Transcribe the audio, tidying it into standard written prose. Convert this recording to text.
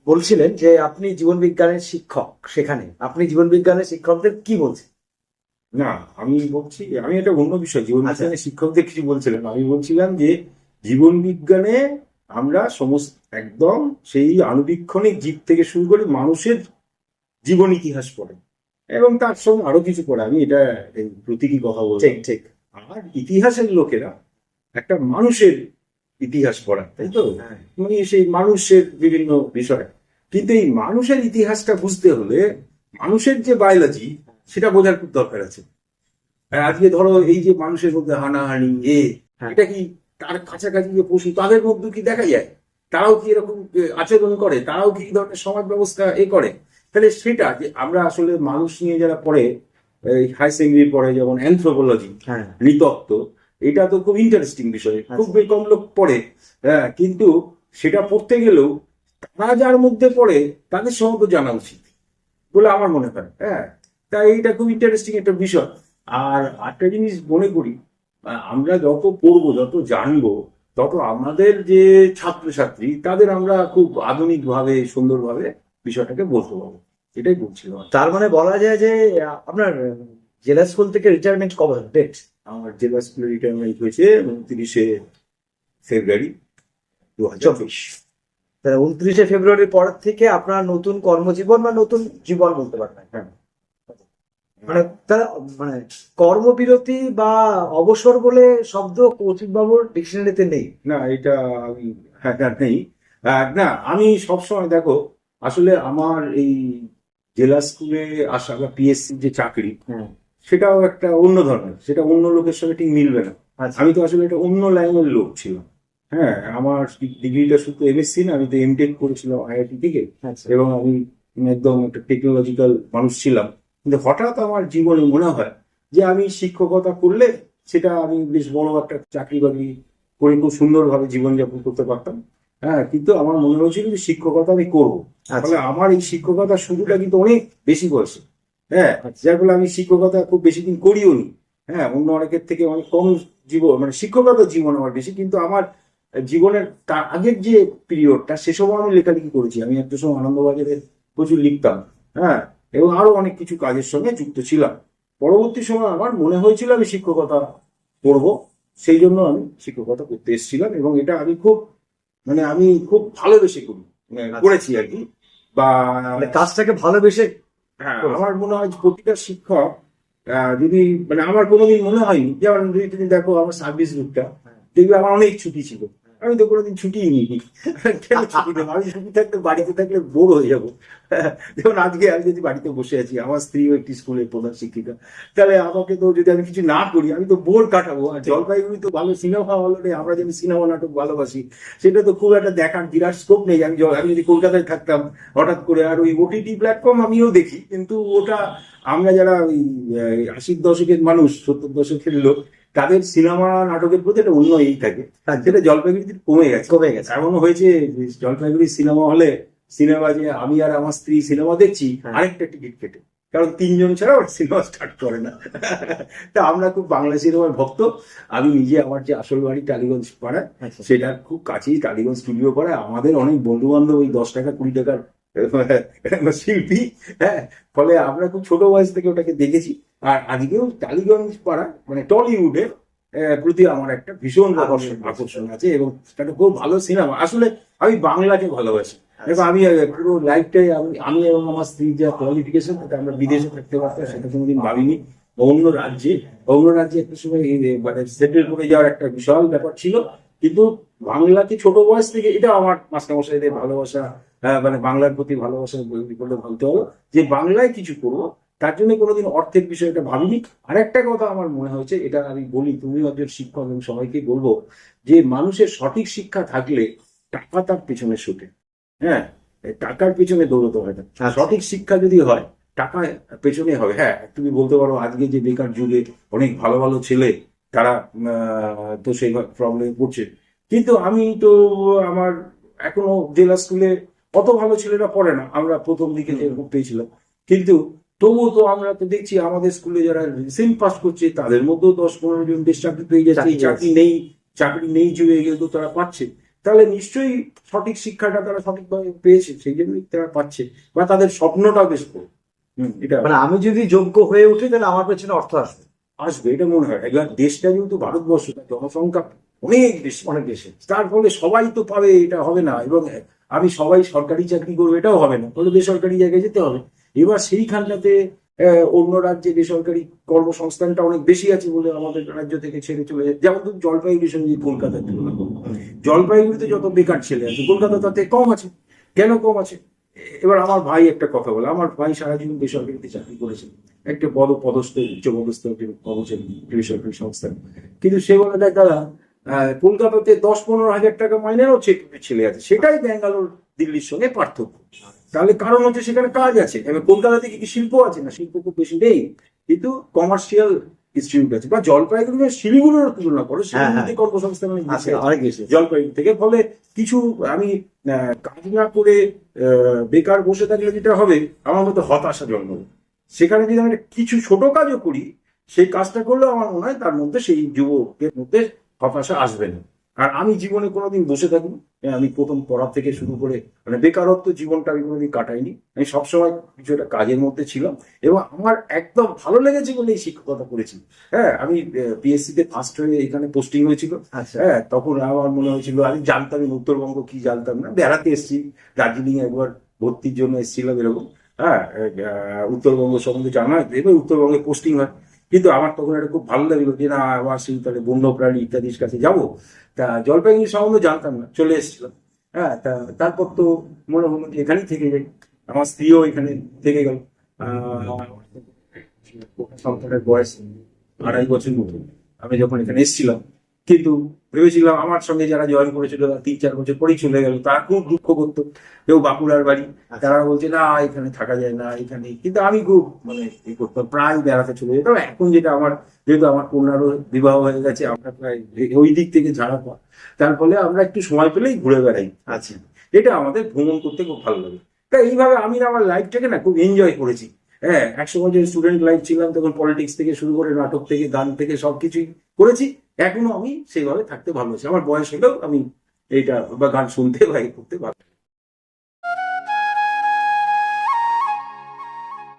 বলছিলেন যে আপনি জীবন বিজ্ঞানের শিক্ষক, সেখানে আপনি জীবন বিজ্ঞানের শিক্ষকদের কি বলছেন? না, আমি বলছি, আমি এটা অন্য বিষয়। জীবন আচ্ছা। বিজ্ঞানের শিক্ষকদের কিছু বলছিলেন, আমি বলছিলাম যে জীবন বিজ্ঞানে আমরা সমস্ত একদম সেই আণুবীক্ষণিক জীব থেকে শুরু করে মানুষের জীবন ইতিহাস পড়ে, এবং তার সঙ্গে আরো কিছু পড়ে। আমি এটা এই প্রতীকী কথা বলছি। ঠিক ঠিক। আর ইতিহাসের লোকেরা একটা মানুষের ইতিহাস পড়া, তাই তো? হ্যাঁ। মানে সেই মানুষের বিভিন্ন বিষয়। কিন্তু এই মানুষের ইতিহাসটা বুঝতে হলে মানুষের যে বায়োলজি, সেটা বোঝার খুব দরকার আছে। আর আজকে ধরো এই যে মানুষের মধ্যে হানাহানি হ্যাঁ। এটা কি তার কাছাকাছি যে পশু তাদের মধ্যে কি দেখা যায়? তারাও কি এরকম আচরণ করে? তারাও কি এই ধরনের সমাজ ব্যবস্থা করে? তাহলে সেটা যে আমরা আসলে মানুষ নিয়ে যারা পড়ে, হাই সেকেন্ডারি পড়ে, যেমন অ্যানথ্রোপোলজি, হ্যাঁ। নৃতত্ত্ব, এটা তো খুব ইন্টারেস্টিং বিষয়, খুব কম লোক পড়ে। হ্যাঁ, কিন্তু সেটা পড়তে গেলেও তারা যার মধ্যে পড়ে তাদের সম্বন্ধে জানা উচিত বলে আমার মনে হয়। হ্যাঁ, তাই এইটা খুব ইন্টারেস্টিং একটা বিষয়। আর একটা জিনিস মনে করি, আমরা যত পড়বো, যত জানবো, তত আমাদের যে ছাত্রছাত্রী তাদের আমরা খুব আধুনিকভাবে, সুন্দরভাবে বিষয়টাকে বলতে পারবো। এটাই বলছিলাম। তার মানে বলা যায় যে আপনার জেলা স্কুল থেকে রিটায়ারমেন্ট কবে ডেট? আমার জেলা স্কুলের রিটায়ারমেন্ট হয়েছে 29শে ফেব্রুয়ারি 2024। 29শে ফেব্রুয়ারির পর থেকে আপনার নতুন কর্মজীবন বা নতুন জীবন বলতে পারবেন। হ্যাঁ, মানে তার মানে কর্মবিরতি বা অবসর বলে শব্দ কৌশিক বাবুর ডিকশনারিতে নেই। না এটা আমি, হ্যাঁ, না, নেই। না, আমি সবসময় দেখো, আসলে আমার এই জেলা স্কুলে আসা বা পিএসসি যে চাকরি, হ্যাঁ। সেটাও একটা অন্য ধরনের, সেটা অন্য লোকের সঙ্গে ঠিক মিলবে না। আচ্ছা। আমি তো আসলে এটা অন্য লাইনের লোক ছিলাম। হ্যাঁ, আমার ডিগ্রিটা শুধু এমএসসি না, আমি তো এমটেক করেছিলাম আইআইটি থেকে। আচ্ছা। এবং আমি একদম একটা টেকনোলজিক্যাল মানুষ ছিলাম। কিন্তু হঠাৎ আমার জীবনে মনে হয় যে আমি শিক্ষকতা করলে সেটা আমি বেশ বড় একটা চাকরি বাকরি করে খুব সুন্দরভাবে জীবনযাপন করতে পারতাম। হ্যাঁ, কিন্তু আমার মনে হয়েছিল যে শিক্ষকতা আমি করবো। আচ্ছা। ফলে আমার এই শিক্ষকতা শুরুটা কিন্তু অনেক বেশি বয়সে। হ্যাঁ, আচ্ছা। যার ফলে আমি শিক্ষকতা খুব বেশি দিন করিও নি। হ্যাঁ, অন্য অনেকের থেকে অনেক কম জীবন, মানে শিক্ষকতা জীবন আমার বেশি, কিন্তু আমার জীবনের তার আগের যে পিরিয়ডটা, সেসব আমি লেখালেখি করেছি। আমি একটা সময় আনন্দবাজারে প্রচুর লিখতাম। হ্যাঁ, এবং আরো অনেক কিছু কাজের সঙ্গে যুক্ত ছিলাম। পরবর্তী সময় আমার মনে হয়েছিল আমি শিক্ষকতা করব, সেই জন্য আমি শিক্ষকতা করতে এসেছিলাম। এবং এটা আমি খুব, মানে আমি খুব ভালোবেসে করি, করেছি আর কি। বা মানে কাজটাকে ভালোবেসে। হ্যাঁ, আমার মনে হয় যে প্রতিটা শিক্ষক যদি, মানে আমার কোনোদিন মনে হয়নি, যেমন যদি তুমি দেখো আমার সার্ভিস রুটটা, দেখবে আমার অনেক ছুটি ছিল। আমি তো কোনোদিন ছুটিই নিইনি। কেন ছুটি নেবো? আমি ছুটি থাকতে, বাড়িতে থাকলে বোর হয়ে যাবো। যেমন আজকে আমি যদি বাড়িতে বসে আছি, আমার স্ত্রীও একটি স্কুলের প্রধান শিক্ষিকা, তাহলে আমাকে তো যদি আমি কিছু না করি আমি তো বোর কাটাবো। আর জলপাইগুড়ি তো ভালো সিনেমা হল নেই, আমরা যেমন সিনেমা নাটক ভালোবাসি, সেটা তো খুব একটা দেখার বিরাট স্কোপ নেই। আমি যদি কলকাতায় থাকতাম হঠাৎ করে, আর ওই ওটিটি প্ল্যাটফর্ম আমিও দেখি, কিন্তু ওটা আমরা যারা ওই 80-র দশকের মানুষ, 70-র দশকের লোক, তাদের সিনেমা নাটকের প্রতি একটা অন্য থাকে। সেটা জলপাইগুড়িতে কমে গেছে। এমনও হয়েছে যে জলপাইগুড়ি সিনেমা হলে সিনেমা, যে আমি আর আমার স্ত্রী সিনেমা দেখছি আরেকটা টিকিট কেটে, কারণ 3 জন ছাড়া ওরা সিনেমা স্টার্ট করে না। তা আমরা খুব বাংলা সিনেমার ভক্ত। আমি নিজে, আমার যে আসল বাড়ি টালিগঞ্জ পাড়ায়, আচ্ছা। সেটা খুব কাছেই টালিগঞ্জ স্টুডিও পাড়ায়। আমাদের অনেক বন্ধু বান্ধব ওই 10 টাকা 20 টাকার শিল্পী। হ্যাঁ, ফলে আমরা খুব ছোট বয়স থেকে ওটাকে দেখেছি। আর আজকেও টালিগঞ্জ পাড়া, মানে টলিউডের প্রতি আমার একটা ভীষণ আকর্ষণ আছে। এবং সেটা খুব ভালো সিনেমা। আসলে আমি বাংলাকে ভালোবাসি। দেখো, আমি পুরো লাইফটাই, আমি এবং আমার স্ত্রীর যা কোয়ালিফিকেশন, আমরা বিদেশে থাকতে পারতাম সেটা কোনোদিন ভাবিনি। অন্য রাজ্যে একটা সময় মানে সেটেল করে যাওয়ার একটা বিশাল ব্যাপার ছিল। কিন্তু বাংলাকে ছোট বয়স থেকে, এটা আমার মাস্টারমশাইদের ভালোবাসা, মানে বাংলার প্রতি ভালোবাসা বলে বলতে হবে যে বাংলায় কিছু করবো। তার জন্য কোনোদিন অর্থের বিষয়টা ভাবিনি। আরেকটা কথা আমার মনে হয়েছে, এটা আমি বলি, তুমি একজন শিক্ষক এবং সবাইকে বলবো, যে মানুষের সঠিক শিক্ষা থাকলে টাকা তার পেছনে ছুটে। হ্যাঁ, টাকার পেছনে দৌড়তে হয় না। সঠিক শিক্ষা যদি হয়, টাকা পেছনে হবে। হ্যাঁ, তুমি বলতে পারো আজকে যে বেকার যুগে অনেক ভালো ভালো ছেলে, তারা তো সেই প্রবলেমে পড়ছে। কিন্তু আমি তো, আমার এখনো জেলা স্কুলে অত ভালো ছেলেরা পড়ে না, আমরা প্রথম দিকে যে পেয়েছিলাম। কিন্তু তবুও তো আমরা তো দেখছি আমাদের স্কুলে যারা রিসেন্ট পাস করছে, তাদের মধ্যেও 10-15 জন বেশ চাকরি পেয়ে যাচ্ছে। চাকরি নেই যুগে গেলে তো তারা পাচ্ছে। তাহলে নিশ্চয়ই সঠিক শিক্ষাটা তারা সঠিকভাবে পেয়েছে, সেই জন্যই তারা পাচ্ছে, বা তাদের স্বপ্নটাও বেশ বড়। এটা মানে আমি যদি যোগ্য হয়ে উঠি তাহলে আমার পেছনে অর্থ আসবে। আসবে, এটা মনে হয়। এবার দেশটা যেহেতু ভারতবর্ষ, তার জনসংখ্যা অনেক বেশি, অনেক বেশি। তার ফলে সবাই তো পাবে, এটা হবে না। এবং আমি সবাই সরকারি চাকরি করবো এটাও হবে না, তাহলে বেসরকারি জায়গায় যেতে হবে। এবার সেইখানটাতে অন্য রাজ্যে বেসরকারি কর্মসংস্থানটা অনেক বেশি আছে বলে আমাদের রাজ্য থেকে ছেড়ে চলে যায়। যেমন ধরুন জলপাইগুড়ির সঙ্গে যদি কলকাতার তুলনা করবো, জলপাইগুড়িতে যত বেকার ছেলে আছে কলকাতা তাতে কম আছে। কেন কম আছে? এবার আমার ভাই একটা কথা বলে, আমার ভাই সারা জীবন বেসরকারিতে চাকরি করেছে, একটা বড় পদস্থ উচ্চপদস্থ কর্মচারী বেসরকারি সংস্থান। কিন্তু সে বলে, দেখ দাদা, কলকাতাতে 10-15 হাজার টাকা মাইনেরও ছেলে আছে, সেটাই ব্যাঙ্গালোর দিল্লির সঙ্গে পার্থক্য। তাহলে কারণ হচ্ছে সেখানে কাজ আছে। এবার কলকাতাতে কি শিল্প আছে? না, শিল্প খুব বেশি নেই, কিন্তু কমার্শিয়াল ইনস্টিটিউট আছে। বা জলপাইগুড়ি শিলিগুড়ির তুলনা করো, শিলিগুড়িতে কর্মসংস্থান অনেক বেশি আছে অনেক বেশি। জলপাইগুড়ি থেকে। ফলে কিছু আমি কাজ না করে বেকার বসে থাকলে যেটা হবে, আমার মধ্যে হতাশা জন্মাবে। সেখানে যদি আমি কিছু ছোট কাজও করি, সেই কাজটা করলেও আমার মনে হয় তার মধ্যে, সেই যুবকের মধ্যে হতাশা আসবে না। আর আমি জীবনে কোনোদিন বসে থাকি, আমি প্রথম পড়া থেকে শুরু করে মানে বেকারত্ব জীবনটা আমি কোনোদিন কাটাইনি। আমি সবসময় কিছু একটা কাজের মধ্যে ছিলাম, এবং আমার একদম ভালো লেগেছে বলে এই শিক্ষকতা করেছি। হ্যাঁ, আমি পিএসসি তে ফার্স্ট হয়ে এখানে পোস্টিং হয়েছিল। আচ্ছা। হ্যাঁ, তখন আমার মনে হয়েছিল, আমি জানতামই না উত্তরবঙ্গ কি, জানতাম না। বেড়াতে এসেছি, দার্জিলিং একবার ভর্তির জন্য এসেছিলাম এরকম। হ্যাঁ, উত্তরবঙ্গ সম্বন্ধে জানা, এবার উত্তরবঙ্গে পোস্টিং হয়। কিন্তু আমার তখন এটা খুব ভালো লাগলো যে না, আবার সেই তাহলে বন্যপ্রাণী ইত্যাদির কাছে যাবো। তা জলপাইগুড়ি সম্বন্ধে জানতাম না, চলে এসেছিলাম। হ্যাঁ, তারপর তো মনে হলো যে এখানেই থেকে যাই। আমার স্ত্রীও এখানে থেকে গেল। সন্তানের বয়স 2.5 বছর মতো আমি যখন এখানে এসেছিলাম। কিন্তু ভেবেছিলাম আমার সঙ্গে যারা জয়েন করেছিল তারা 3-4 বছর পরেই চলে গেল, তারা খুব দুঃখ করতো। কেউ বাঁকুড়ার বাড়ি, তারা বলছে না এখানে থাকা যায় না এখানে। কিন্তু আমি খুব মানে ই করতাম, প্রায় বেড়াতে চলে যেতাম। এখন যেটা আমার, যেহেতু আমার কন্যারও বিবাহ হয়ে গেছে, আমরা প্রায় ওই দিক থেকে ঝাড়া পাওয়া, তার ফলে আমরা একটু সময় পেলেই ঘুরে বেড়াই। আচ্ছা। এটা আমাদের ভ্রমণ করতে খুব ভালো লাগে। তাই এইভাবে আমি না আমার লাইফটাকে না খুব এনজয় করেছি। হ্যাঁ, একসময় যে স্টুডেন্ট লাইফ ছিলাম, তখন পলিটিক্স থেকে শুরু করে নাটক থেকে গান থেকে সবকিছুই করেছি। এখনো আমি সেইভাবে থাকতে ভালোবাসি। আমার বয়স হলেও আমি এইটা বা গান শুনতে বা করতে ভালো।